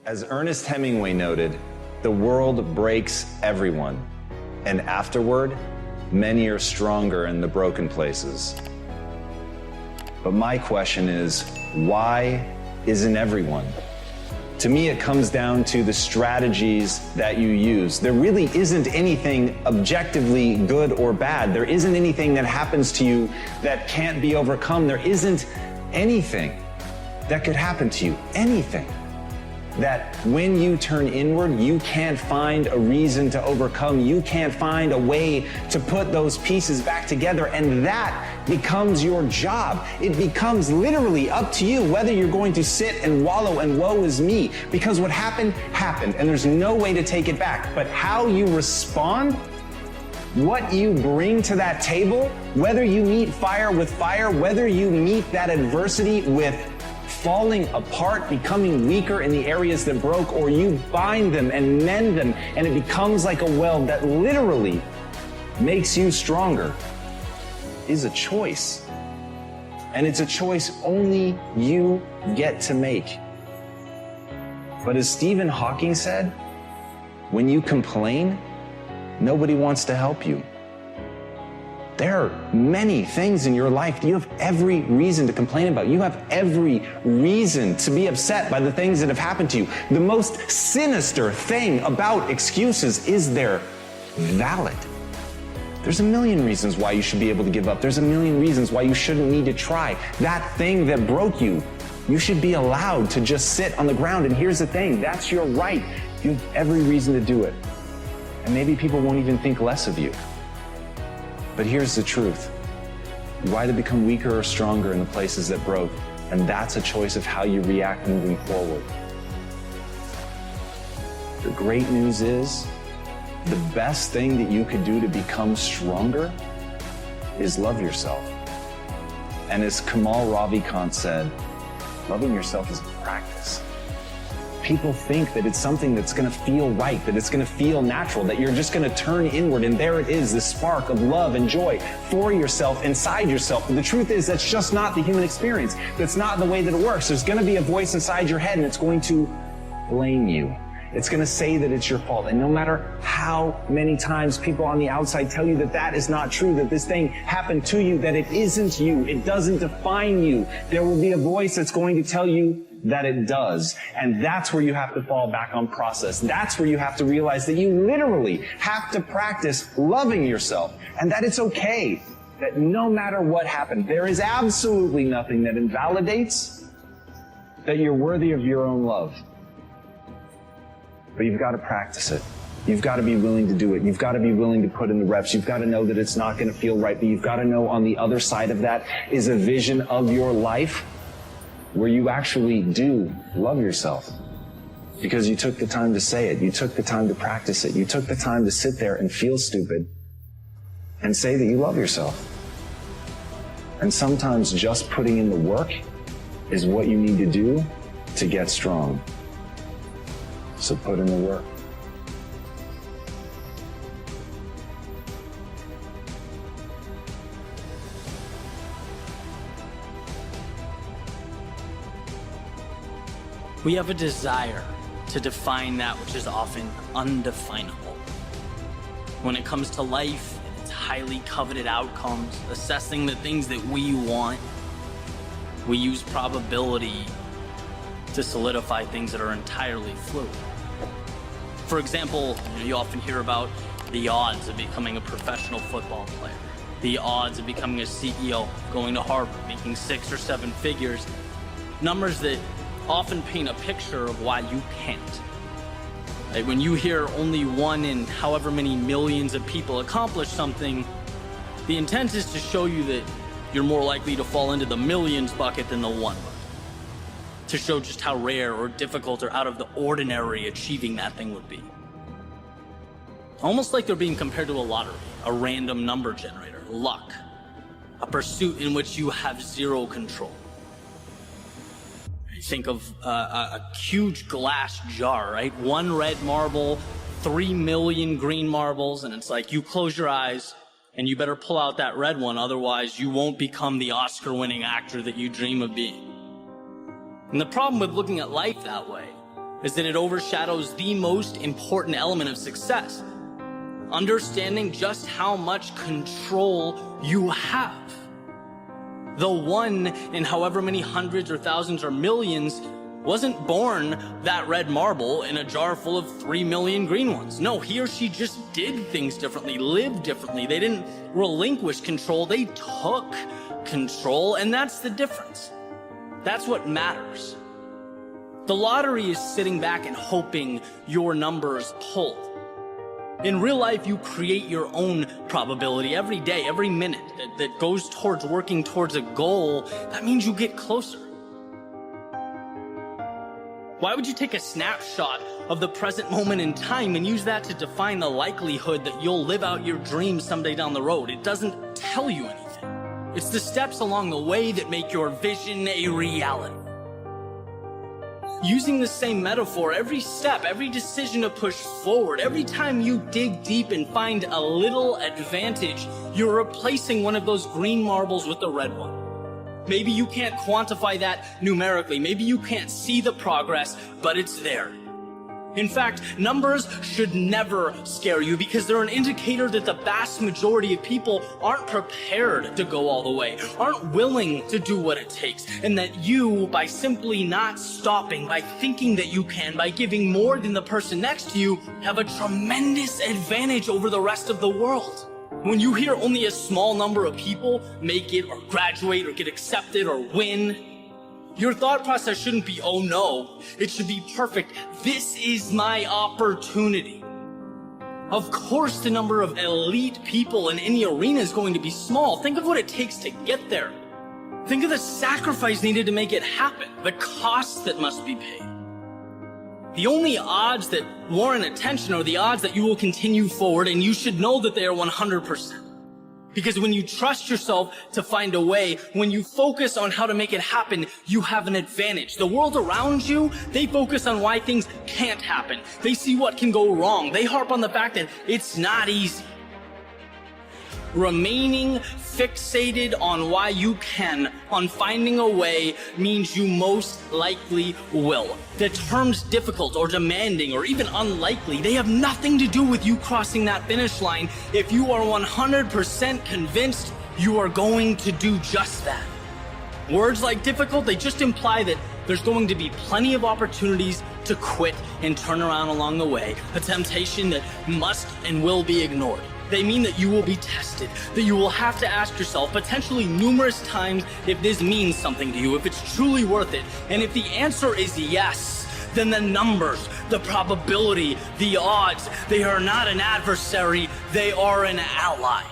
As Ernest Hemingway noted, the world breaks everyone, and afterward, many are stronger in the broken places. But my question is, why isn't everyone? To me, it comes down to the strategies that you use. There really isn't anything objectively good or bad. There isn't anything that happens to you that can't be overcome. There isn't anything that could happen to you, anything that when you turn inward, you can't find a reason to overcome. You can't find a way to put those pieces back together, and that becomes your job. It becomes literally up to you whether you're going to sit and wallow and woe is me, because what happened, happened, and there's no way to take it back. But how you respond, what you bring to that table, whether you meet fire with fire, whether you meet that adversity with falling apart, becoming weaker in the areas that broke, or you bind them and mend them, and it becomes like a weld that literally makes you stronger, is a choice. And it's a choice only you get to make. But as Stephen Hawking said, when you complain, nobody wants to help you. There are many things in your life that you have every reason to complain about. You have every reason to be upset by the things that have happened to you. The most sinister thing about excuses is they're valid. There's a million reasons why you should be able to give up. There's a million reasons why you shouldn't need to try. That thing that broke you, you should be allowed to just sit on the ground. And here's the thing, that's your right. You have every reason to do it. And maybe people won't even think less of you. But here's the truth. You either become weaker or stronger in the places that broke, and that's a choice of how you react moving forward. The great news is, the best thing that you could do to become stronger is love yourself. And as Kamal Ravikant said, loving yourself is a practice. People think that it's something that's going to feel right, that it's going to feel natural, that you're just going to turn inward and there it is, this spark of love and joy for yourself, inside yourself. But the truth is that's just not the human experience. That's not the way that it works. There's going to be a voice inside your head and it's going to blame you. It's going to say that it's your fault. And no matter how many times people on the outside tell you that that is not true, that this thing happened to you, that it isn't you, it doesn't define you, there will be a voice that's going to tell you that it does. And that's where you have to fall back on process. That's where you have to realize that you literally have to practice loving yourself, and that it's okay, that no matter what happened, there is absolutely nothing that invalidates that you're worthy of your own love. But you've got to practice it. You've got to be willing to do it. You've got to be willing to put in the reps. You've got to know that it's not going to feel right, but you've got to know on the other side of that is a vision of your life where you actually do love yourself. Because you took the time to say it. You took the time to practice it. You took the time to sit there and feel stupid and say that you love yourself. And sometimes just putting in the work is what you need to do to get strong. So put in the work. We have a desire to define that which is often undefinable. When it comes to life and its highly coveted outcomes, assessing the things that we want, we use probability to solidify things that are entirely fluid. For example, you often hear about the odds of becoming a professional football player, the odds of becoming a CEO, going to Harvard, making 6 or 7 figures, numbers that often paint a picture of why you can't. Like when you hear only 1 in however many millions of people accomplish something, the intent is to show you that you're more likely to fall into the millions bucket than the 1 bucket. To show just how rare or difficult or out of the ordinary achieving that thing would be. Almost like they're being compared to a lottery, a random number generator, luck, a pursuit in which you have zero control. Think of a huge glass jar, right? 1 red marble, 3 million green marbles, and it's like you close your eyes and you better pull out that red one, otherwise you won't become the Oscar-winning actor that you dream of being. And the problem with looking at life that way is that it overshadows the most important element of success: understanding just how much control you have. The one in however many hundreds or thousands or millions wasn't born that red marble in a jar full of 3 million green ones. No, he or she just did things differently, lived differently. They didn't relinquish control, they took control, and that's the difference. That's what matters. The lottery is sitting back and hoping your numbers pull. In real life, you create your own probability every day, every minute that goes towards working towards a goal. That means you get closer. Why would you take a snapshot of the present moment in time and use that to define the likelihood that you'll live out your dreams someday down the road? It doesn't tell you anything. It's the steps along the way that make your vision a reality. Using the same metaphor, every step, every decision to push forward, every time you dig deep and find a little advantage, you're replacing one of those green marbles with the red one. Maybe you can't quantify that numerically. Maybe you can't see the progress, but it's there. In fact, numbers should never scare you because they're an indicator that the vast majority of people aren't prepared to go all the way, aren't willing to do what it takes, and that you, by simply not stopping, by thinking that you can, by giving more than the person next to you, have a tremendous advantage over the rest of the world. When you hear only a small number of people make it or graduate or get accepted or win, your thought process shouldn't be, oh no, it should be perfect. This is my opportunity. Of course, the number of elite people in any arena is going to be small. Think of what it takes to get there. Think of the sacrifice needed to make it happen, the costs that must be paid. The only odds that warrant attention are the odds that you will continue forward, and you should know that they are 100%. Because when you trust yourself to find a way, when you focus on how to make it happen, you have an advantage. The world around you, they focus on why things can't happen. They see what can go wrong. They harp on the fact that it's not easy. Remaining fixated on why you can, on finding a way, means you most likely will. The terms difficult or demanding or even unlikely, they have nothing to do with you crossing that finish line if you are 100% convinced you are going to do just that. Words like difficult, they just imply that there's going to be plenty of opportunities to quit and turn around along the way, a temptation that must and will be ignored. They mean that you will be tested, that you will have to ask yourself potentially numerous times if this means something to you, if it's truly worth it. And if the answer is yes, then the numbers, the probability, the odds, they are not an adversary, they are an ally.